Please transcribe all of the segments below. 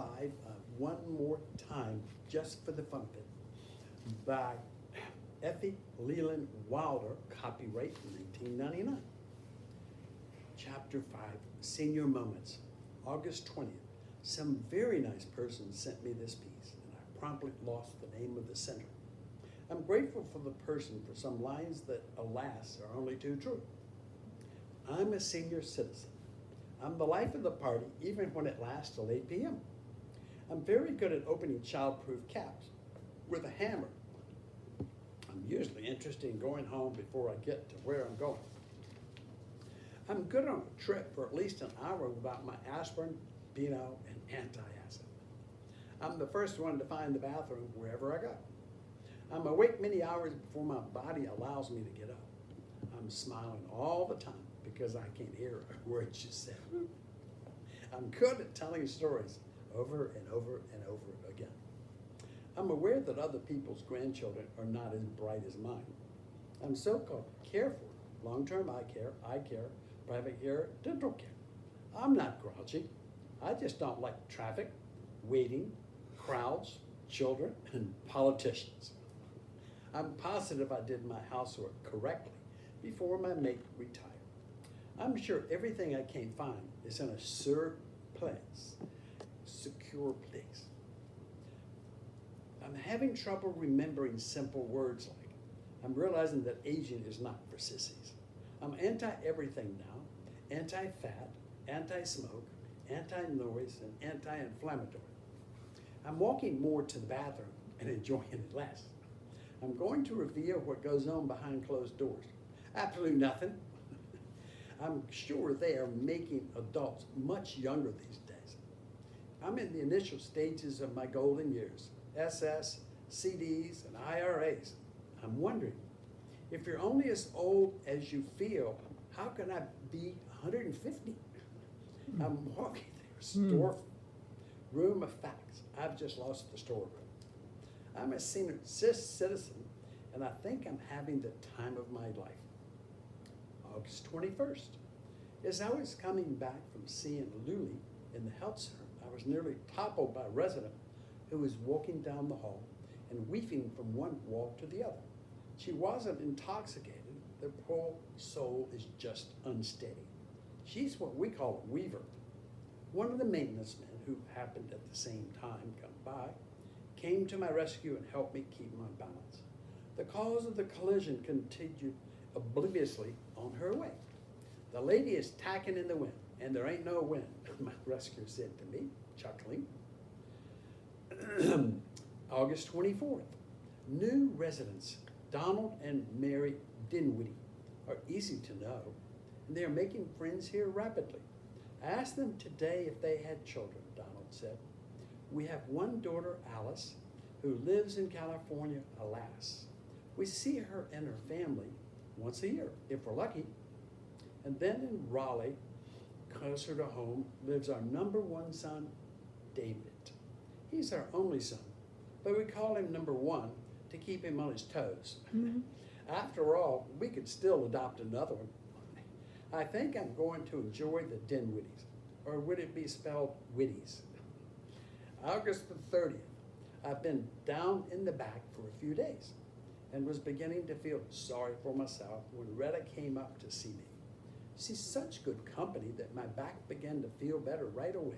5, One More Time, Just for the Fun of It, by Effie Leland Wilder, copyright 1999. Chapter 5, Senior Moments, August 20th. Some very nice person sent me this piece, and I promptly lost the name of the sender. I'm grateful for the person for some lines that, alas, are only too true. I'm a senior citizen. I'm the life of the party, even when it lasts till 8 p.m. I'm very good at opening child-proof caps with a hammer. I'm usually interested in going home before I get to where I'm going. I'm good on a trip for at least an hour without my aspirin, Beano, and antacid. I'm the first one to find the bathroom wherever I go. I'm awake many hours before my body allows me to get up. I'm smiling all the time because I can't hear a word you said. I'm good at telling stories over and over and over again. I'm aware that other people's grandchildren are not as bright as mine. I'm so-called careful. Long-term eye care, private care, dental care. I'm not grouchy. I just don't like traffic, waiting, crowds, children, and politicians. I'm positive I did my housework correctly before my mate retired. I'm sure everything I can't find is in a secure place. I'm having trouble remembering simple words like, I'm realizing that aging is not for sissies. I'm anti-everything now, anti-fat, anti-smoke, anti-noise, and anti-inflammatory. I'm walking more to the bathroom and enjoying it less. I'm going to reveal what goes on behind closed doors. Absolutely nothing. I'm sure they are making adults much younger these days. I'm in the initial stages of my golden years, SS, CDs, and IRAs. I'm wondering, if you're only as old as you feel, how can I be 150? I'm walking through a room of facts. I've just lost the storeroom. I'm a senior citizen, and I think I'm having the time of my life. August 21st. As I was coming back from seeing Luli in the health center, I was nearly toppled by a resident who was walking down the hall and weaving from one wall to the other. She wasn't intoxicated. The poor soul is just unsteady. She's what we call a weaver. One of the maintenance men, who happened at the same time come by, came to my rescue and helped me keep my balance. The cause of the collision continued obliviously on her way. The lady is tacking in the wind, and there ain't no wind, my rescuer said to me, chuckling. August 24th. New residents, Donald and Mary Dinwiddie, are easy to know, and they are making friends here rapidly. I asked them today if they had children, Donald said. We have one daughter, Alice, who lives in California, alas. We see her and her family once a year, if we're lucky. And then in Raleigh, closer to home, lives our number one son, David. He's our only son, but we call him number one to keep him on his toes. After all, we could still adopt another one. I think I'm going to enjoy the Dinwiddies, or would it be spelled Widdies? August the 30th, I've been down in the back for a few days and was beginning to feel sorry for myself when Retta came up to see me. She's such good company that my back began to feel better right away.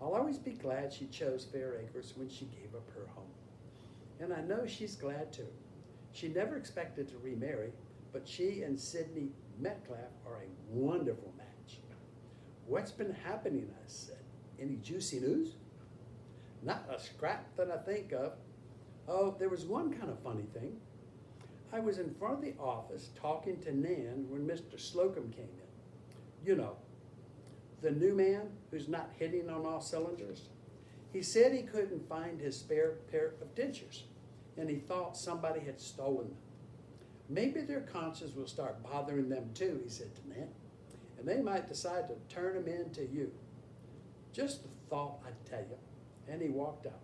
I'll always be glad she chose Fair Acres when she gave up her home. And I know she's glad too. She never expected to remarry, but she and Sidney Metcalf are a wonderful match. What's been happening, I said. Any juicy news? Not a scrap that I think of. Oh, there was one kind of funny thing. I was in front of the office talking to Nan when Mr. Slocum came in. You know, the new man who's not hitting on all cylinders. He said he couldn't find his spare pair of dentures, and he thought somebody had stolen them. Maybe their conscience will start bothering them too, he said to Nan, and they might decide to turn them in to you. Just the thought, I tell you. And he walked out.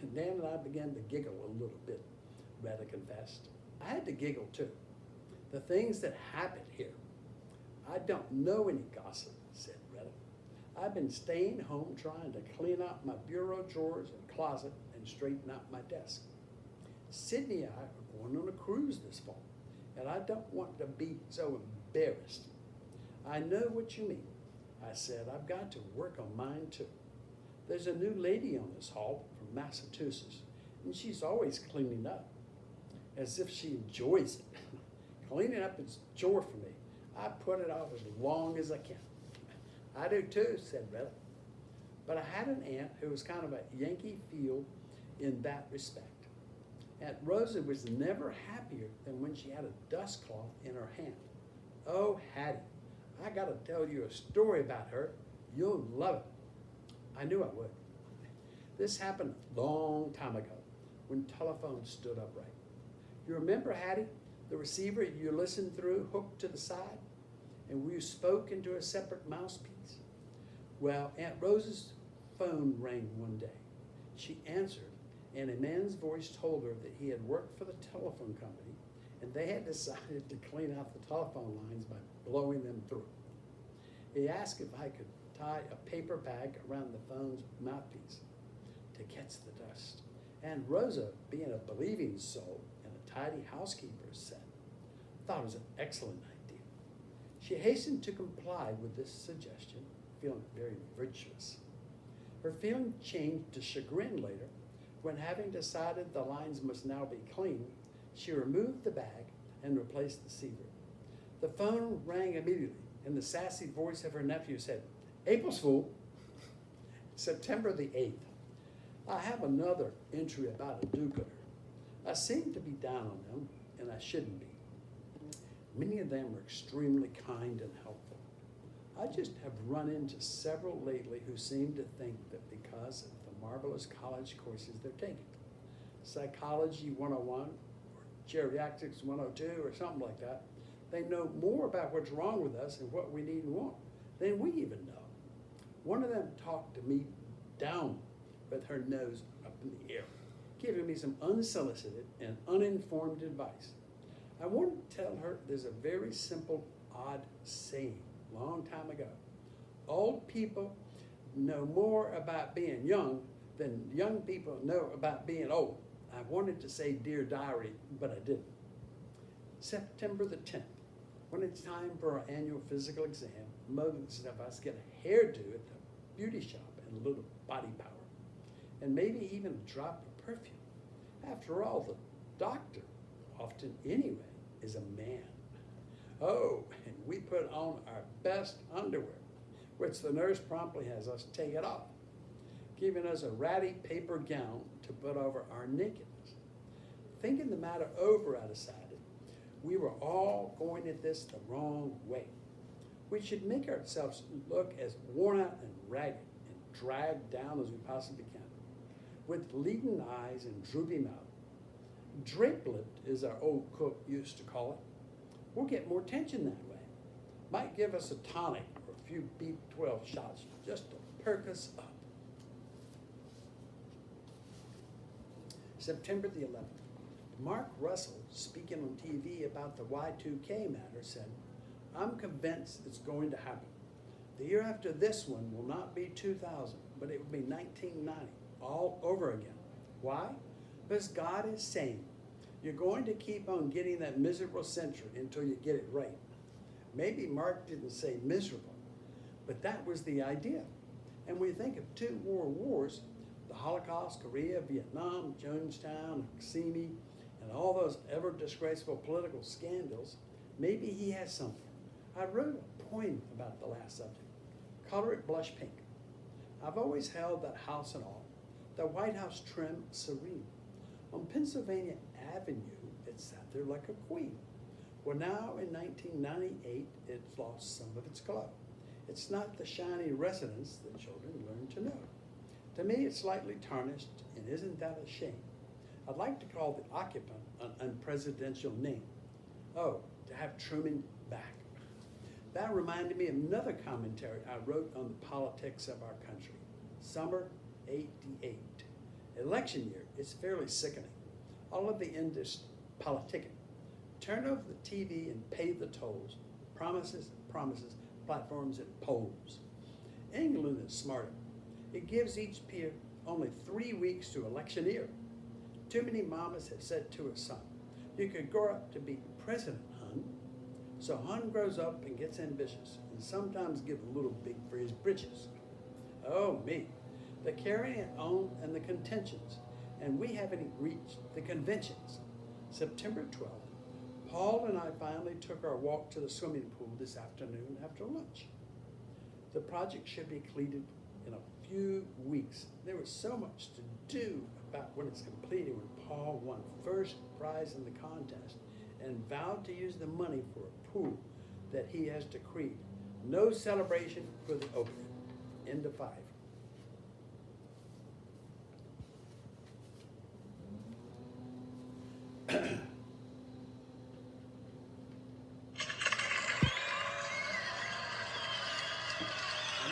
And Nan and I began to giggle a little bit, Retta confessed. I had to giggle too. The things that happen here. I don't know any gossip, said Retta. I've been staying home trying to clean out my bureau drawers and closet and straighten out my desk. Sydney and I are going on a cruise this fall, and I don't want to be so embarrassed. I know what you mean. I said, I've got to work on mine too. There's a new lady on this hall from Massachusetts, and she's always cleaning up, as if she enjoys it. Cleaning up is a chore for me. I put it off as long as I can. I do too, said Rilla. But I had an aunt who was kind of a Yankee feel in that respect. Aunt Rosa was never happier than when she had a dust cloth in her hand. Oh, Hattie, I gotta tell you a story about her. You'll love it. I knew I would. This happened a long time ago when telephones stood upright. You remember, Hattie, the receiver you listened through hooked to the side, and we spoke into a separate mouthpiece? Well, Aunt Rosa's phone rang one day. She answered, and a man's voice told her that he had worked for the telephone company, and they had decided to clean out the telephone lines by blowing them through. He asked if I could tie a paper bag around the phone's mouthpiece to catch the dust. And Rosa, being a believing soul and a tidy housekeeper, thought it was an excellent idea. She hastened to comply with this suggestion, feeling very virtuous. Her feeling changed to chagrin later when, having decided the lines must now be clean, she removed the bag and replaced the receiver. The phone rang immediately, and the sassy voice of her nephew said, April's Fool. September the 8th. I have another entry about a do-gooder. I seem to be down on them, and I shouldn't be. Many of them are extremely kind and helpful. I just have run into several lately who seem to think that because of the marvelous college courses they're taking, Psychology 101 or Geriatrics 102 or something like that, they know more about what's wrong with us and what we need and want than we even know. One of them talked to me down with her nose up in the air, giving me some unsolicited and uninformed advice. I wanted to tell her there's a very simple, odd saying long time ago. Old people know more about being young than young people know about being old. I wanted to say Dear Diary, but I didn't. September the 10th, when it's time for our annual physical exam, most of us get a hairdo at the beauty shop and a little body powder, and maybe even a drop of perfume. After all, the doctor, often anyway, is a man. Oh, and we put on our best underwear, which the nurse promptly has us take it off, giving us a ratty paper gown to put over our nakedness. Thinking the matter over, I decided we were all going at this the wrong way. We should make ourselves look as worn out and ragged and dragged down as we possibly can, with leaden eyes and droopy mouth. Drape-lipped, as our old cook used to call it. We'll get more attention that way. Might give us a tonic or a few B12 shots just to perk us up. September the 11th. Mark Russell, speaking on TV about the Y2K matter, said, I'm convinced it's going to happen. The year after this one will not be 2000, but it will be 1990, all over again. Why? Because God is saying, you're going to keep on getting that miserable century until you get it right. Maybe Mark didn't say miserable, but that was the idea. And when you think of two world wars, the Holocaust, Korea, Vietnam, Jonestown, Simi, and all those ever disgraceful political scandals, maybe he has something. I wrote a poem about the last subject. Color it blush pink. I've always held that house and all, the White House trim serene. On Pennsylvania Avenue, it sat there like a queen. Well, now in 1998, it's lost some of its glow. It's not the shiny residence that children learn to know. To me, it's slightly tarnished, and isn't that a shame? I'd like to call the occupant an unpresidential name. Oh, to have Truman back. That reminded me of another commentary I wrote on the politics of our country. Summer '88. Election year is fairly sickening. All of the industry politicking. Turn over the TV and pay the tolls. Promises, platforms, and polls. England is smarter. It gives each peer only 3 weeks to electioneer. Too many mamas have said to her son, "You could grow up to be president, hun." So hun grows up and gets ambitious, and sometimes gives a little big for his britches. Oh me, the carrying it on and the contentions, and we haven't reached the conventions. September 12th, Paul and I finally took our walk to the swimming pool this afternoon after lunch. The project should be completed in a few weeks. There was so much to do about when it's completed when Paul won first prize in the contest and vowed to use the money for a pool that he has decreed. No celebration for the opening. End of 5.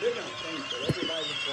We're going to thank for everybody that's